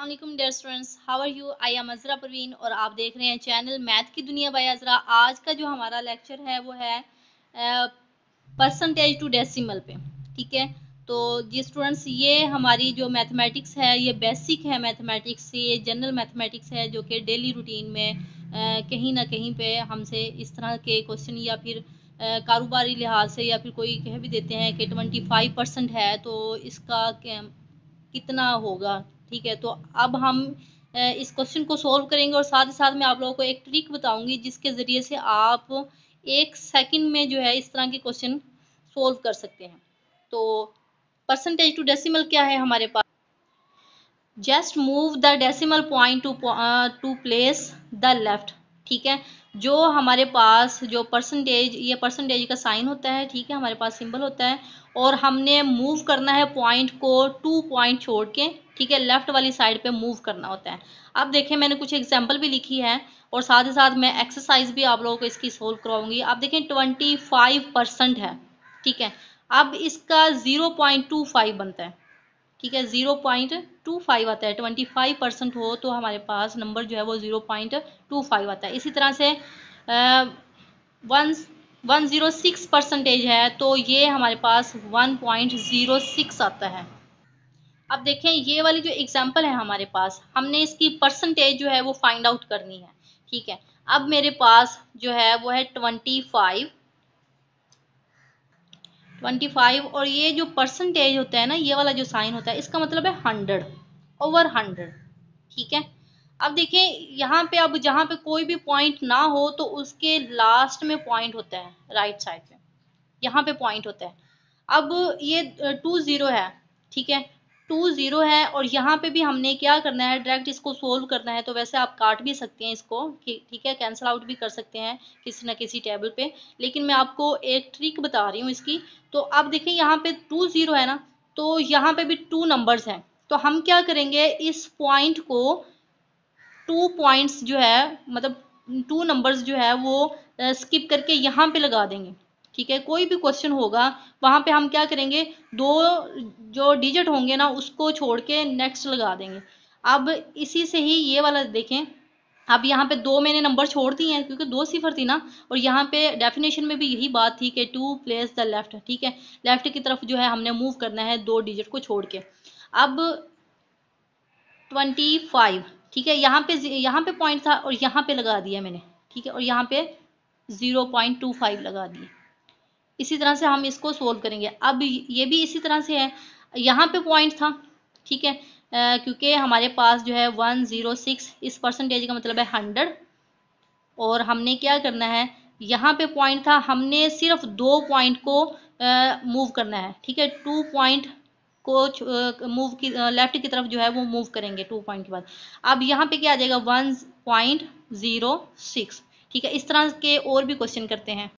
अस्सलाम वालेकुम dear students, how are you? I am Azra Parveen और आप देख रहे हैं चैनल मैथ की दुनिया बाय अज़रा। आज का जो हमारा लेक्चर है वो है परसेंटेज टू डेसिमल पे। ठीक है, तो जी स्टूडेंट्स, ये हमारी जो मैथमेटिक्स है ये बेसिक है मैथमेटिक्स से, ये जनरल मैथमेटिक्स है जो कि डेली रूटीन में कहीं ना कहीं पे हमसे इस तरह के क्वेश्चन या फिर कारोबारी लिहाज से या फिर कोई कह भी देते हैं कि 25% है तो इसका कितना होगा। ठीक है, तो अब हम इस क्वेश्चन को सॉल्व करेंगे और साथ ही साथ मैं आप लोगों को एक ट्रिक बताऊंगी जिसके ज़रिए से आप 1 सेकंड में जो है इस तरह के क्वेश्चन सॉल्व कर सकते हैं। तो परसेंटेज टू डेसिमल क्या है हमारे पास? Just move the decimal point two place the left. ठीक है, जो हमारे पास जो परसेंटेज, ये परसेंटेज का साइन होता है, ठीक है, हमारे पास सिंबल होता है और हमने मूव करना है पॉइंट को 2 पॉइंट छोड़ के। ठीक है, लेफ्ट वाली साइड पे मूव करना होता है। अब देखें, मैंने कुछ एग्जांपल भी लिखी है और साथ ही साथ मैं एक्सरसाइज भी आप लोगों को इसकी सोल्व करवाऊंगी। आप देखें 25% है। ठीक है, अब इसका 0.25 बनता है। ठीक है, 0.25 आता है। 25% हो तो हमारे पास नंबर जो है वो 0.25 आता है। इसी तरह से 106% है तो ये हमारे पास 1.06 आता है। अब देखें, ये वाली जो एग्जांपल है हमारे पास, हमने इसकी परसेंटेज जो है वो फाइंड आउट करनी है। ठीक है, अब मेरे पास जो है वो है 25 और ये जो परसेंटेज होता है ना, ये वाला जो साइन होता है, इसका मतलब है 100/100। ठीक है, अब देखें यहाँ पे, अब जहाँ पे कोई भी पॉइंट ना हो तो उसके लास्ट में पॉइंट होता है, राइट साइड पे यहाँ पे पॉइंट होता है। अब ये 20 है। ठीक है, 20 है और यहाँ पे भी हमने क्या करना है, डायरेक्ट इसको सोल्व करना है। तो वैसे आप काट भी सकते हैं इसको, ठीक है, कैंसिल आउट भी कर सकते हैं किसी ना किसी टेबल पे, लेकिन मैं आपको एक ट्रिक बता रही हूँ इसकी। तो अब देखें, यहाँ पे 20 है ना, तो यहाँ पे भी 2 नंबर्स हैं। तो हम क्या करेंगे, इस पॉइंट को 2 पॉइंट्स जो है, मतलब 2 नंबर्स जो है वो स्किप करके यहाँ पे लगा देंगे। ठीक है, कोई भी क्वेश्चन होगा वहां पे हम क्या करेंगे, 2 जो डिजिट होंगे ना उसको छोड़ के नेक्स्ट लगा देंगे। अब इसी से ही ये वाला देखें, अब यहाँ पे 2 मैंने नंबर छोड़ दिए हैं क्योंकि 2 सिफर थी ना, और यहाँ पे डेफिनेशन में भी यही बात थी कि टू प्लेस द लेफ्ट। ठीक है, लेफ्ट की तरफ जो है हमने मूव करना है 2 डिजिट को छोड़ के। अब 25, ठीक है, यहाँ पे पॉइंट था और यहाँ पे लगा दिया मैंने। ठीक है, और यहाँ पे 0.25 लगा दिए। इसी तरह से हम इसको सोल्व करेंगे। अब ये भी इसी तरह से है, यहाँ पे पॉइंट था। ठीक है, क्योंकि हमारे पास जो है 106, इस परसेंटेज का मतलब है 100, और हमने क्या करना है, यहाँ पे पॉइंट था, हमने सिर्फ 2 पॉइंट को मूव करना है। ठीक है, 2 पॉइंट को मूव की लेफ्ट की तरफ जो है वो मूव करेंगे 2 पॉइंट के बाद। अब यहाँ पे क्या आ जाएगा, 1.06। ठीक है, इस तरह के और भी क्वेश्चन करते हैं।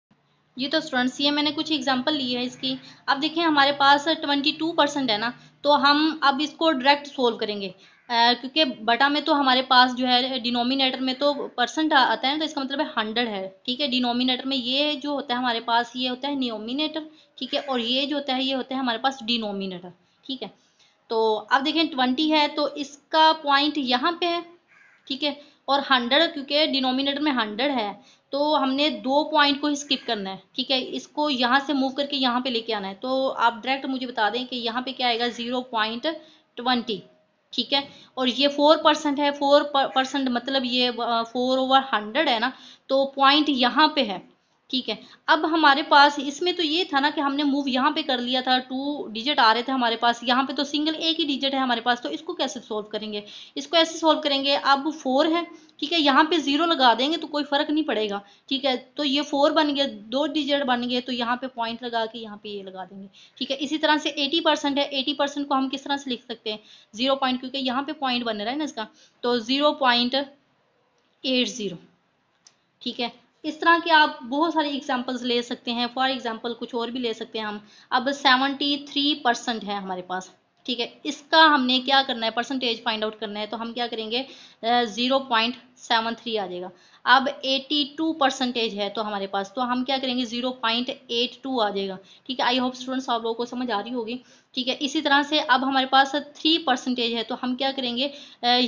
ये तो स्टूडेंट्स, ये मैंने कुछ एग्जांपल ली है इसकी। अब देखिए, हमारे पास 22% है ना, तो हम अब इसको डायरेक्ट सोल्व करेंगे। क्योंकि बटा में तो हमारे पास जो है डिनोमिनेटर में तो परसेंट आता है, तो इसका मतलब है 100 है। ठीक है, डिनोमिनेटर में ये जो होता है हमारे पास, ये होता है न्यूमिनेटर। ठीक है, और ये जो होता है ये होता है हमारे पास डिनोमिनेटर। ठीक है, तो अब देखें 20 है तो इसका पॉइंट यहाँ पे है। ठीक है, और 100 क्योंकि डिनोमिनेटर में 100 है तो हमने 2 पॉइंट को ही स्किप करना है। ठीक है, इसको यहाँ से मूव करके यहाँ पे लेके आना है। तो आप डायरेक्ट मुझे बता दें कि यहाँ पे क्या आएगा, 0.20। ठीक है, और ये 4% है, 4% मतलब ये 4/100 है ना, तो पॉइंट यहाँ पे है। ठीक है, अब हमारे पास इसमें तो ये था ना कि हमने मूव यहाँ पे कर लिया था, 2 डिजिट आ रहे थे हमारे पास, यहाँ पे तो सिंगल एक ही डिजिट है हमारे पास, तो इसको कैसे सोल्व करेंगे, इसको ऐसे सोल्व करेंगे। अब 4 है, ठीक है, यहाँ पे 0 लगा देंगे तो कोई फर्क नहीं पड़ेगा। ठीक है, तो ये 4 बन गया, 2 डिजिट बन गए, तो यहाँ पे पॉइंट लगा के यहाँ पे ये लगा देंगे। ठीक है, इसी तरह से 80% है, 80% को हम किस तरह से लिख सकते हैं, 0 पॉइंट, क्योंकि यहाँ पे पॉइंट बन रहा है ना इसका, तो 0.80। ठीक है, इस तरह के आप बहुत सारे एग्जाम्पल्स ले सकते हैं। फॉर एग्जाम्पल कुछ और भी ले सकते हैं हम। अब 73% है हमारे पास। ठीक है। इसका हमने क्या करना है, परसेंटेज फाइंड आउट करना है, तो हम क्या करेंगे 0.73 आ जाएगा। अब 82% है तो हमारे पास, तो हम क्या करेंगे 0.82 आ जाएगा। ठीक है, आई होप स्टूडेंट्स आप लोगों को समझ आ रही होगी। ठीक है, इसी तरह से अब हमारे पास 3% है तो हम क्या करेंगे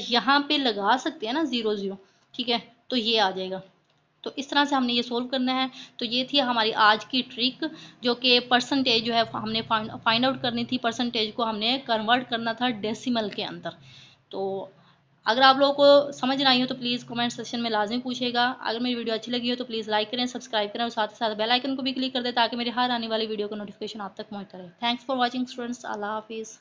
यहाँ पे लगा सकते हैं ना 0 0। ठीक है, तो ये आ जाएगा। तो इस तरह से हमने ये सोल्व करना है। तो ये थी हमारी आज की ट्रिक, जो कि परसेंटेज जो है हमने फाइंड आउट करनी थी, परसेंटेज को हमने कन्वर्ट करना था डेसिमल के अंदर। तो अगर आप लोगों को समझ ना आई हो तो प्लीज़ कमेंट सेक्शन में लाजमी पूछेगा। अगर मेरी वीडियो अच्छी लगी हो तो प्लीज़ लाइक करें, सब्सक्राइब करें और साथ ही साथ बेल आइकन को भी क्लिक कर दें ताकि मेरे हर आने वाली वीडियो का नोटिफिकेशन आप तक पहुंचता रहे। थैंक्स फॉर वॉचिंग स्टूडेंट्स, अल्लाह हाफिज़।